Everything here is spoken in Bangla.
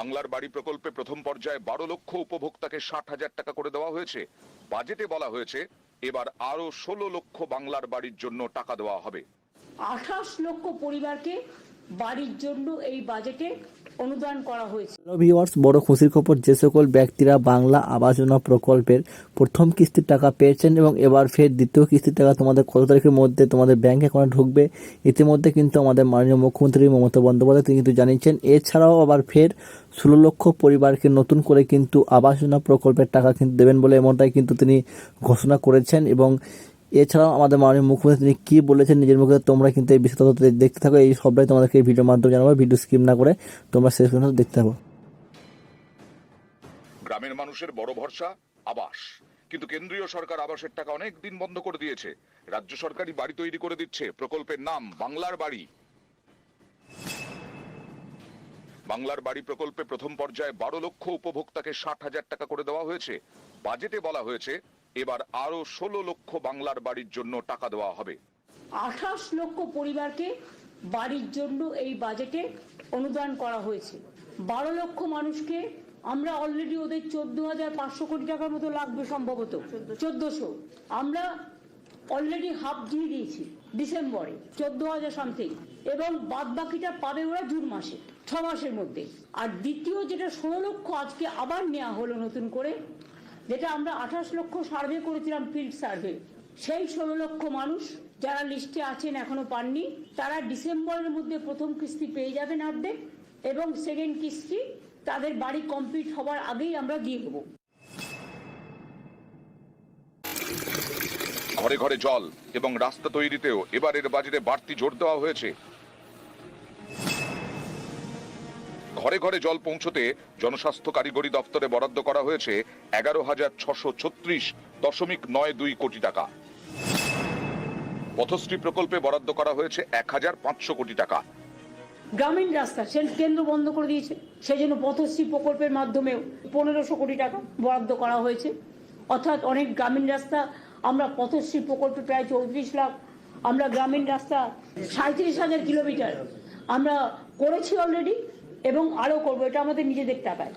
বাংলার বাড়ি প্রকল্পে প্রথম পর্যায়ে 12 লক্ষ উপভোক্তাকে 60,000 টাকা করে দেওয়া হয়েছে। বাজেটে বলা হয়েছে এবার আরো 16 লক্ষ বাংলার বাড়ির জন্য টাকা দেওয়া হবে। 28 লক্ষ পরিবারকে বাড়ির জন্য এই বাজেটে অনুদান করা হয়েছে। হ্যালো ভিউয়ার্স, বড় খুশির খবর, যে সকল ব্যক্তিরা বাংলা আবাস যোজনা প্রকল্পের প্রথম কিস্তির টাকা পেয়েছেন এবং এবার ফের দ্বিতীয় কিস্তির টাকা তোমাদের কত তারিখের মধ্যে তোমাদের ব্যাংক অ্যাকাউন্টে ঢুকবে, ইতিমধ্যে কিন্তু আমাদের মাননীয় মুখ্যমন্ত্রী মমতা বন্দ্যোপাধ্যায় তিনি কিন্তু জানিয়েছেন। এছাড়াও আবার ফের 16 লক্ষ পরিবারকে নতুন করে কিন্তু আবাস যোজনা প্রকল্পের টাকা কিন্তু দেবেন বলে এমনটাই কিন্তু তিনি ঘোষণা করেছেন। এবং এছাড়াও আমাদের মাননীয় মুখ্যমন্ত্রী তিনি কি বলেছেন নিজের মুখে, তোমরা কিন্তু এই বিষয়টা দেখতে থাকো। এই সবটাই তোমাদেরকে এই ভিডিওর মাধ্যমে জানাবো, ভিডিও স্কিপ না করে তোমরা শেষ পর্যন্ত দেখতে থাকো। গ্রামের মানুষের বড় ভরসা আবাস, কিন্তু কেন্দ্রীয় সরকার আবাসের টাকা অনেক দিন বন্ধ করে দিয়েছে। রাজ্য সরকারই বাড়ি তৈরি করে দিচ্ছে। প্রকল্পের নাম বাংলার বাড়ি। বাংলার বাড়ি প্রকল্পে প্রথম পর্যায়ে 12 লক্ষ উপভোক্তাকে 60,000 টাকা করে দেওয়া হয়েছে। বাজেটে বলা হয়েছে এবার আরো 16 লক্ষ বাংলার বাড়ির জন্য টাকা দেওয়া হবে। 28 লক্ষ পরিবারকে বাড়ির জন্য এই বাজেটে অনুদান করা হয়েছে। 12 লক্ষ মানুষকে আমরা অলরেডি ওদের 14,500 কোটি টাকার মতো লাগবে, সম্ভবত 1400 আমরা অলরেডি হাফ দিয়ে দিয়েছি ডিসেম্বরে, 14,000 সামথিং, এবং বাদ বাকিটা পাবে ওরা জুন মাসে, 6 মাসের মধ্যে। আর দ্বিতীয় যেটা 16 লক্ষ আজকে আবার নেওয়া হলো নতুন করে, যেটা আমরা 28 লক্ষ সার্ভে করেছিলাম, ফিল্ড সার্ভে, সেই 16 লক্ষ মানুষ যারা লিস্টে আছেন এখনো পাননি, তারা ডিসেম্বরের মধ্যে প্রথম কিস্তি পেয়ে যাবেন অর্ধেক, এবং সেকেন্ড কিস্তি তাদের বাড়ি কমপ্লিট হওয়ার আগেই আমরা দিয়ে দেবো। ঘরে ঘরে জল এবং রাস্তা তৈরিতেও এবারের বাজেটে বাড়তি জোর দেওয়া হয়েছে। ঘরে ঘরে জল পৌঁছতে জনস্বাস্থ্য কারিগরি দপ্তরে বরাদ্দ করা হয়েছে 11,636.92 কোটি টাকা। পথশ্রী প্রকল্পে বরাদ্দ করা হয়েছে 1,500 কোটি টাকা। গ্রামীণ রাস্তা সেলফ কেন্দ্র বন্ধ করে দিয়েছে, সেই জন্য পথশ্রী প্রকল্পের মাধ্যমে 1,500 কোটি টাকা বরাদ্দ করা হয়েছে। অর্থাৎ অনেক গ্রামীণ রাস্তা আমরা পথশ্রী প্রকল্পে প্রায় 34 লাখ, আমরা গ্রামীণ রাস্তা 37,000 কিলোমিটার আমরা করেছি অলরেডি, এবং আরো করবো, এটা আমাদের নিজেদের টাকায়।